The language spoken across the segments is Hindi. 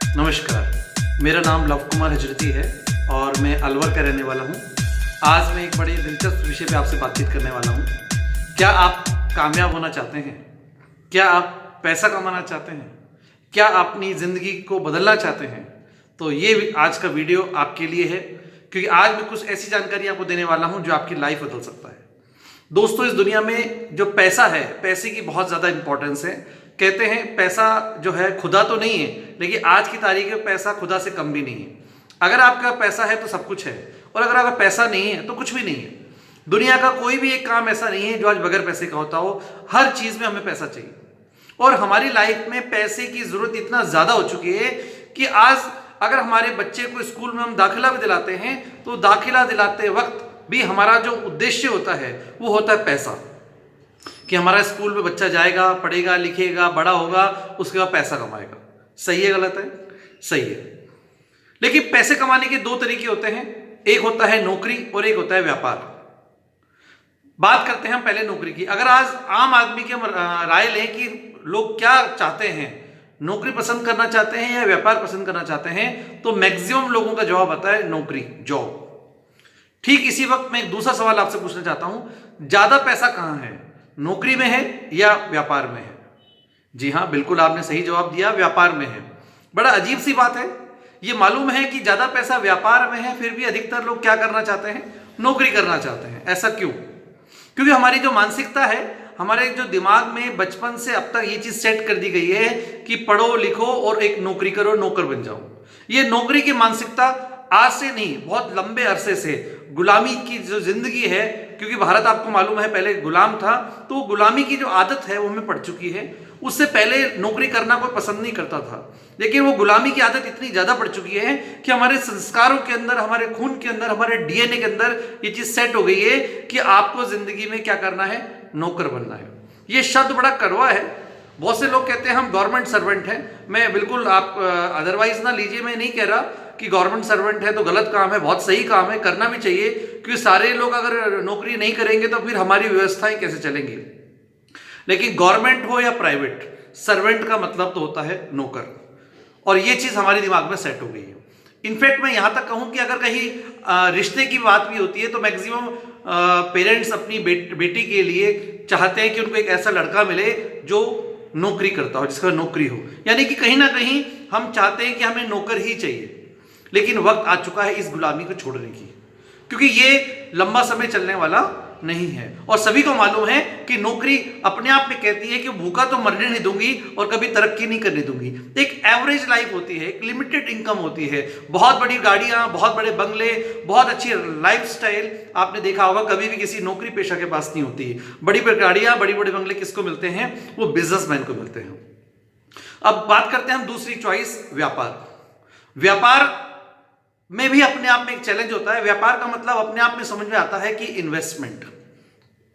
नमस्कार, मेरा नाम लव कुमार हजरती है और मैं अलवर का रहने वाला हूँ। आज मैं एक बड़े दिलचस्प विषय पे आपसे बातचीत करने वाला हूँ। क्या आप कामयाब होना चाहते हैं? क्या आप पैसा कमाना चाहते हैं? क्या आप अपनी ज़िंदगी को बदलना चाहते हैं? तो ये आज का वीडियो आपके लिए है, क्योंकि आज मैं कुछ ऐसी जानकारी आपको देने वाला हूँ जो आपकी लाइफ बदल सकता है। दोस्तों, इस दुनिया में जो पैसा है, पैसे की बहुत ज़्यादा इंपॉर्टेंस है। कहते हैं पैसा जो है खुदा तो नहीं है, लेकिन आज की तारीख में पैसा खुदा से कम भी नहीं है। अगर आपका पैसा है तो सब कुछ है, और अगर आपका पैसा नहीं है तो कुछ भी नहीं है। दुनिया का कोई भी एक काम ऐसा नहीं है जो आज बगैर पैसे का होता हो। हर चीज़ में हमें पैसा चाहिए, और हमारी लाइफ में पैसे की ज़रूरत इतना ज़्यादा हो चुकी है कि आज अगर हमारे बच्चे को स्कूल में हम दाखिला भी दिलाते हैं तो दाखिला दिलाते वक्त भी हमारा जो उद्देश्य होता है वो होता है पैसा, कि हमारा स्कूल में बच्चा जाएगा, पढ़ेगा, लिखेगा, बड़ा होगा, उसके बाद पैसा कमाएगा। सही है, गलत है? सही है। लेकिन पैसे कमाने के दो तरीके होते हैं, एक होता है नौकरी और एक होता है व्यापार। बात करते हैं हम पहले नौकरी की। अगर आज आम आदमी की हम राय लें कि लोग क्या चाहते हैं, नौकरी पसंद करना चाहते हैं या व्यापार पसंद करना चाहते हैं, तो मैक्सिमम लोगों का जवाब आता है नौकरी, जॉब। ठीक इसी वक्त मैं एक दूसरा सवाल आपसे पूछना चाहता हूं, ज्यादा पैसा कहां है, नौकरी में है या व्यापार में है? जी हां, बिल्कुल आपने सही जवाब दिया, व्यापार में है। बड़ा अजीब सी बात है। ये मालूम है कि ज्यादा पैसा व्यापार में है, फिर भी अधिकतर लोग क्या करना चाहते हैं, नौकरी करना चाहते हैं। ऐसा क्यों? क्योंकि हमारी जो मानसिकता है, हमारे जो दिमाग में बचपन से अब तक ये चीज सेट कर दी गई है कि पढ़ो लिखो और एक नौकरी करो, नौकर बन जाओ। ये नौकरी की मानसिकता आज से नहीं, बहुत लंबे अरसे से गुलामी की जो जिंदगी है, क्योंकि भारत आपको मालूम है पहले गुलाम था, तो गुलामी की जो आदत है वो हमें पड़ चुकी है। उससे पहले नौकरी करना कोई पसंद नहीं करता था, लेकिन वो गुलामी की आदत इतनी ज्यादा पड़ चुकी है कि हमारे संस्कारों के अंदर, हमारे खून के अंदर, हमारे डीएनए के अंदर ये चीज सेट हो गई है कि आपको जिंदगी में क्या करना है, नौकर बनना है। ये शब्द बड़ा कड़वा है। बहुत से लोग कहते हैं हम गवर्नमेंट सर्वेंट हैं। मैं बिल्कुल, आप अदरवाइज ना लीजिए, मैं नहीं कह रहा कि गवर्नमेंट सर्वेंट है तो गलत काम है, बहुत सही काम है, करना भी चाहिए, क्योंकि सारे लोग अगर नौकरी नहीं करेंगे तो फिर हमारी व्यवस्थाएं कैसे चलेंगी। लेकिन गवर्नमेंट हो या प्राइवेट, सर्वेंट का मतलब तो होता है नौकर, और ये चीज हमारे दिमाग में सेट हो गई है। इनफैक्ट मैं यहां तक कहूं कि अगर कहीं रिश्ते की बात भी होती है तो मैक्सिमम पेरेंट्स अपनी बेटी के लिए चाहते हैं कि उनको एक ऐसा लड़का मिले जो नौकरी करता हो, जिसका नौकरी हो। यानी कि कहीं ना कहीं हम चाहते हैं कि हमें नौकर ही चाहिए। लेकिन वक्त आ चुका है इस गुलामी को छोड़ने की, क्योंकि ये लंबा समय चलने वाला नहीं है। और सभी को मालूम है कि नौकरी अपने आप में कहती है कि भूखा तो मरने नहीं दूंगी और कभी तरक्की नहीं करने दूंगी। एक एवरेज लाइफ होती है, एक लिमिटेड इनकम होती है, बहुत बड़ी गाड़ियां, बहुत बड़े बंगले, बहुत अच्छी लाइफस्टाइल आपने देखा होगा, कभी भी किसी नौकरी पेशा के पास नहीं होती। बड़ी बड़ी गाड़ियां, बड़ी बड़े बंगले किसको मिलते हैं? वो बिजनेसमैन को मिलते हैं। अब बात करते हैं हम दूसरी चॉइस, व्यापार। व्यापार में भी अपने आप में एक चैलेंज होता है। व्यापार का मतलब अपने आप में समझ में आता है कि इन्वेस्टमेंट,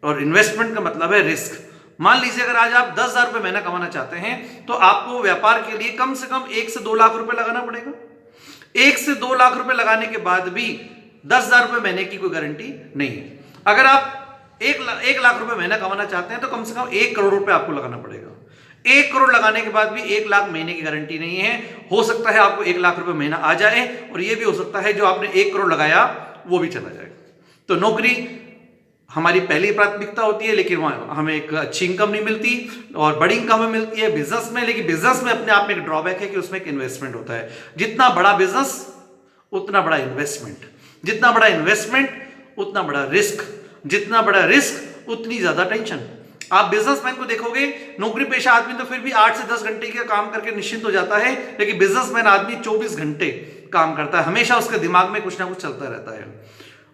और इन्वेस्टमेंट का मतलब है रिस्क। मान लीजिए अगर आज आप 10,000 रुपए महीना कमाना चाहते हैं तो आपको व्यापार के लिए कम से कम 1 से 2 लाख रुपए लगाना पड़ेगा। 1 से 2 लाख रुपए लगाने के बाद भी 10,000 रुपए महीने की कोई गारंटी नहीं है। अगर आप 1 लाख रुपए महीना कमाना चाहते हैं तो कम से कम 1 करोड़ रुपए आपको लगाना पड़ेगा। 1 करोड़ लगाने के बाद भी 1 लाख महीने की गारंटी नहीं है। हो सकता है आपको 1 लाख रुपए महीना आ जाए, और यह भी हो सकता है जो आपने 1 करोड़ लगाया वो भी चला जाए। तो नौकरी हमारी पहली प्राथमिकता होती है, लेकिन वहां हमें एक अच्छी इनकम नहीं मिलती, और बड़ी इनकम हमें मिलती है बिजनेस में। लेकिन बिजनेस में अपने आप में एक ड्रॉबैक है कि उसमें एक इन्वेस्टमेंट होता है। जितना बड़ा बिजनेस उतना बड़ा इन्वेस्टमेंट, जितना बड़ा इन्वेस्टमेंट उतना बड़ा रिस्क, जितना बड़ा रिस्क उतनी ज्यादा टेंशन। आप बिजनेसमैन को देखोगे, नौकरी पेशा आदमी तो फिर भी 8 से 10 घंटे का काम करके निश्चिंत हो जाता है, लेकिन बिजनेसमैन आदमी 24 घंटे काम करता है। हमेशा उसके दिमाग में कुछ ना कुछ चलता रहता है।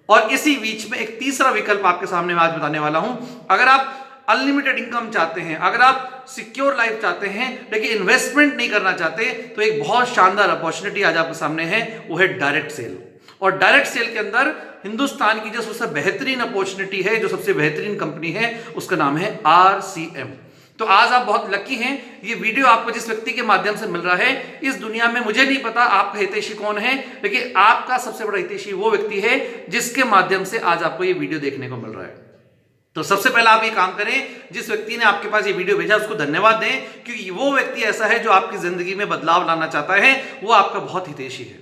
और इसी बीच में एक तीसरा विकल्प आपके सामने मैं आज बताने वाला हूं। अगर आप अनलिमिटेड इनकम चाहते हैं, अगर आप सिक्योर लाइफ चाहते हैं लेकिन इन्वेस्टमेंट नहीं करना चाहते, तो एक बहुत शानदार अपॉर्चुनिटी आज आपके सामने है, वो है डायरेक्ट सेल। और डायरेक्ट सेल के अंदर हिंदुस्तान की जो सबसे बेहतरीन अपॉर्चुनिटी है, जो सबसे बेहतरीन कंपनी है, उसका नाम है RCM। तो आज आप बहुत लकी हैं। ये वीडियो आपको जिस व्यक्ति के माध्यम से मिल रहा है, इस दुनिया में मुझे नहीं पता आपका हितैषी कौन है, लेकिन आपका सबसे बड़ा हितैषी वो व्यक्ति है जिसके माध्यम से आज आपको ये वीडियो देखने को मिल रहा है। तो सबसे पहला आप ये काम करें, जिस व्यक्ति ने आपके पास ये वीडियो भेजा उसको धन्यवाद दें, क्योंकि वो व्यक्ति ऐसा है जो आपकी जिंदगी में बदलाव लाना चाहता है, वो आपका बहुत हितैषी है।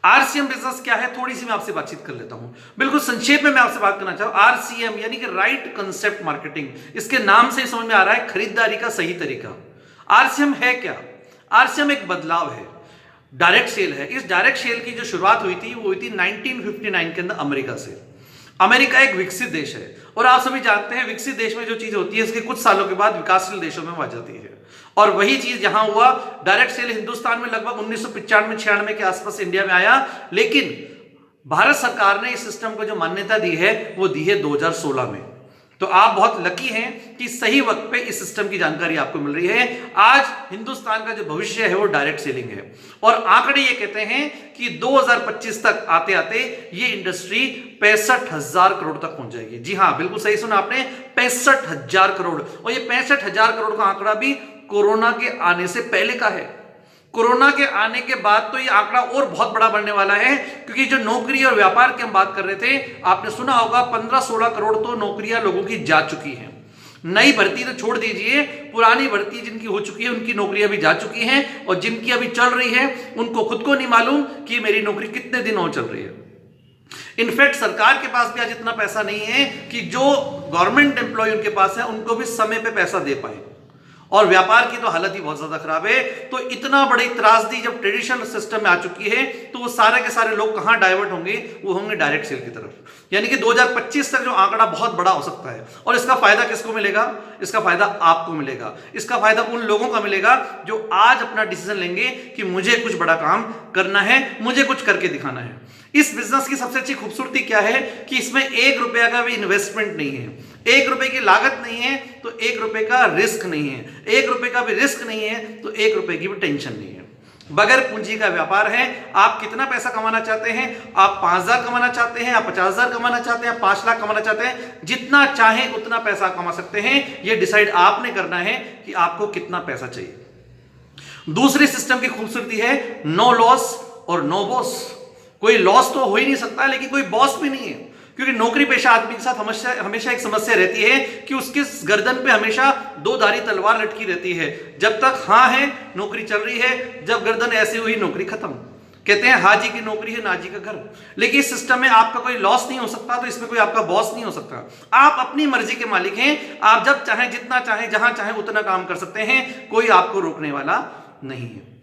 आरसीएम बिजनेस क्या है, थोड़ी सी मैं आपसे बातचीत कर लेता हूं। बिल्कुल संक्षेप में मैं आपसे बात करना चाहूं। आरसीएम यानी कि राइट कंसेप्ट मार्केटिंग, इसके नाम से समझ में आ रहा है खरीदारी का सही तरीका। आरसीएम है क्या? आरसीएम एक बदलाव है, डायरेक्ट सेल है। इस डायरेक्ट सेल की जो शुरुआत हुई थी वो हुई थी 1959 के अंदर अमेरिका से। अमेरिका एक विकसित देश है और आप सभी जानते हैं विकसित देश में जो चीज होती है उसके कुछ सालों के बाद विकासशील देशों में आ जाती है, और वही चीज यहां हुआ। डायरेक्ट सेल हिंदुस्तान में लगभग 1995-96 के आसपास इंडिया में आया, लेकिन भारत सरकार ने इस सिस्टम को जो मान्यता दी है वो दी है 2016 में। तो आप बहुत लकी हैं कि सही वक्त पे इस सिस्टम की जानकारी आपको मिल रही है। आज हिंदुस्तान का जो भविष्य है वो डायरेक्ट सेलिंग है, और आंकड़े ये कहते हैं कि 2025 तक आते आते ये इंडस्ट्री 65,000 करोड़ तक पहुंच जाएगी। जी हाँ, बिल्कुल सही सुना आपने, 65,000 करोड़। और ये 65,000 करोड़ का आंकड़ा भी कोरोना के आने से पहले का है। कोरोना के आने के बाद तो ये आंकड़ा और बहुत बड़ा बढ़ने वाला है, क्योंकि जो नौकरी और व्यापार की हम बात कर रहे थे, आपने सुना होगा 15-16 करोड़ तो नौकरियां लोगों की जा चुकी हैं। नई भर्ती तो छोड़ दीजिए, पुरानी भर्ती जिनकी हो चुकी है उनकी नौकरियां भी जा चुकी हैं, और जिनकी अभी चल रही है उनको खुद को नहीं मालूम कि मेरी नौकरी कितने दिन और चल रही है। इनफैक्ट सरकार के पास भी आज इतना पैसा नहीं है कि जो गवर्नमेंट एम्प्लॉय उनके पास है उनको भी समय पे पैसा दे पाए, और व्यापार की तो हालत ही बहुत ज्यादा खराब है। तो इतना बड़ी त्रासदी जब ट्रेडिशनल सिस्टम में आ चुकी है, तो वो सारे के सारे लोग कहां डाइवर्ट होंगे? वो होंगे डायरेक्ट सेल की तरफ। यानी कि 2025 तक जो आंकड़ा बहुत बड़ा हो सकता है, और इसका फायदा किसको मिलेगा? इसका फायदा आपको मिलेगा। इसका फायदा उन लोगों का मिलेगा जो आज अपना डिसीजन लेंगे कि मुझे कुछ बड़ा काम करना है, मुझे कुछ करके दिखाना है। इस बिजनेस की सबसे अच्छी खूबसूरती क्या है कि इसमें 1 रुपया का भी इन्वेस्टमेंट नहीं है, 1 रुपए की लागत नहीं है, तो 1 रुपए का रिस्क नहीं है, 1 रुपए का भी रिस्क नहीं है, तो 1 रुपए की भी टेंशन नहीं है। बगैर पूंजी का व्यापार है। आप कितना पैसा कमाना चाहते हैं? आप 5,000 कमाना चाहते हैं, आप 50,000 कमाना चाहते हैं, आप 5 लाख कमाना चाहते हैं, जितना चाहे उतना पैसा कमा सकते हैं। यह डिसाइड आपने करना है कि आपको कितना पैसा चाहिए। दूसरी सिस्टम की खूबसूरती है नो लॉस और नो बॉस। कोई लॉस तो हो ही नहीं सकता, लेकिन कोई बॉस भी नहीं है, क्योंकि नौकरी पेशा आदमी के साथ हमेशा एक समस्या रहती है कि उसके गर्दन पे हमेशा 2 धारी तलवार लटकी रहती है। जब तक हाँ है नौकरी चल रही है, जब गर्दन ऐसी हुई नौकरी खत्म। कहते हैं हाजी की नौकरी है नाजी का घर। लेकिन इस सिस्टम में आपका कोई लॉस नहीं हो सकता, तो इसमें कोई आपका बॉस नहीं हो सकता। आप अपनी मर्जी के मालिक हैं। आप जब चाहें, जितना चाहें, जहां चाहें उतना काम कर सकते हैं। कोई आपको रोकने वाला नहीं है।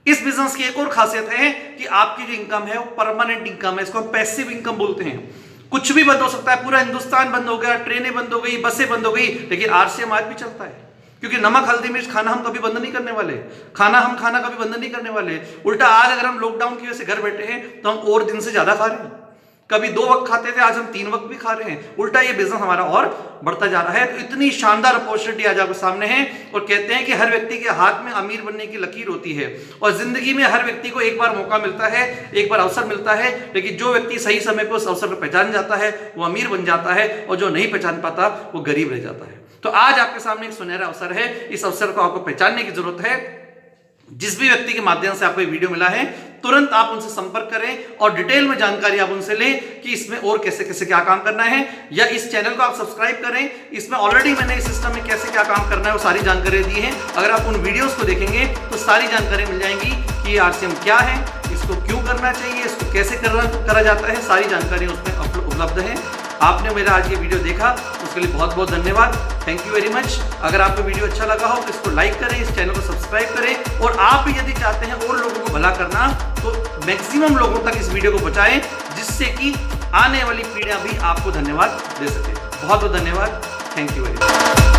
इस बिजनेस की एक और खासियत है कि आपकी जो इनकम है वो परमानेंट इनकम है। इसको हम पैसिव इनकम बोलते हैं। कुछ भी बंद हो सकता है, पूरा हिंदुस्तान बंद हो गया, ट्रेनें बंद हो गई, बसें बंद हो गई, लेकिन आरसीएम आज भी चलता है, क्योंकि नमक हल्दी मिर्च खाना हम कभी बंद नहीं करने वाले। खाना कभी बंद नहीं करने वाले। उल्टा आज अगर हम लॉकडाउन की वजह से घर बैठे हैं तो हम और दिन से ज्यादा खा रहे हैं। कभी 2 वक्त खाते थे, आज हम 3 वक्त भी खा रहे हैं। उल्टा ये बिजनेस हमारा और बढ़ता जा रहा है। तो इतनी शानदार अपॉर्चुनिटी आज आपके सामने है। और कहते हैं कि हर व्यक्ति के हाथ में अमीर बनने की लकीर होती है, और जिंदगी में हर व्यक्ति को एक बार मौका मिलता है, एक बार अवसर मिलता है, लेकिन जो व्यक्ति सही समय पर उस अवसर को पहचान जाता है वो अमीर बन जाता है, और जो नहीं पहचान पाता वो गरीब रह जाता है। तो आज आपके सामने एक सुनहरा अवसर है। इस अवसर को आपको पहचानने की जरूरत है। जिस भी व्यक्ति के माध्यम से आपको ये वीडियो मिला है, तुरंत आप उनसे संपर्क करें और डिटेल में जानकारी आप उनसे लें कि इसमें और कैसे कैसे क्या काम करना है, या इस चैनल को आप सब्सक्राइब करें। इसमें ऑलरेडी मैंने इस सिस्टम में कैसे क्या काम करना है वो सारी जानकारी दी है। अगर आप उन वीडियोस को देखेंगे तो सारी जानकारी मिल जाएंगी कि आरसीएम क्या है, इसको क्यों करना चाहिए, इसको कैसे करा जाता है, सारी जानकारी उसमें उपलब्ध है। आपने मेरा आज ये वीडियो देखा उसके लिए बहुत बहुत धन्यवाद। Thank you very much. अगर आपको वीडियो अच्छा लगा हो तो इसको लाइक करें, इस चैनल को सब्सक्राइब करें, और आप भी यदि चाहते हैं और लोगों को भला करना तो मैक्सिमम लोगों तक इस वीडियो को पहुंचाएं, जिससे कि आने वाली पीढ़ियां भी आपको धन्यवाद दे सके। बहुत बहुत धन्यवाद। Thank you very much.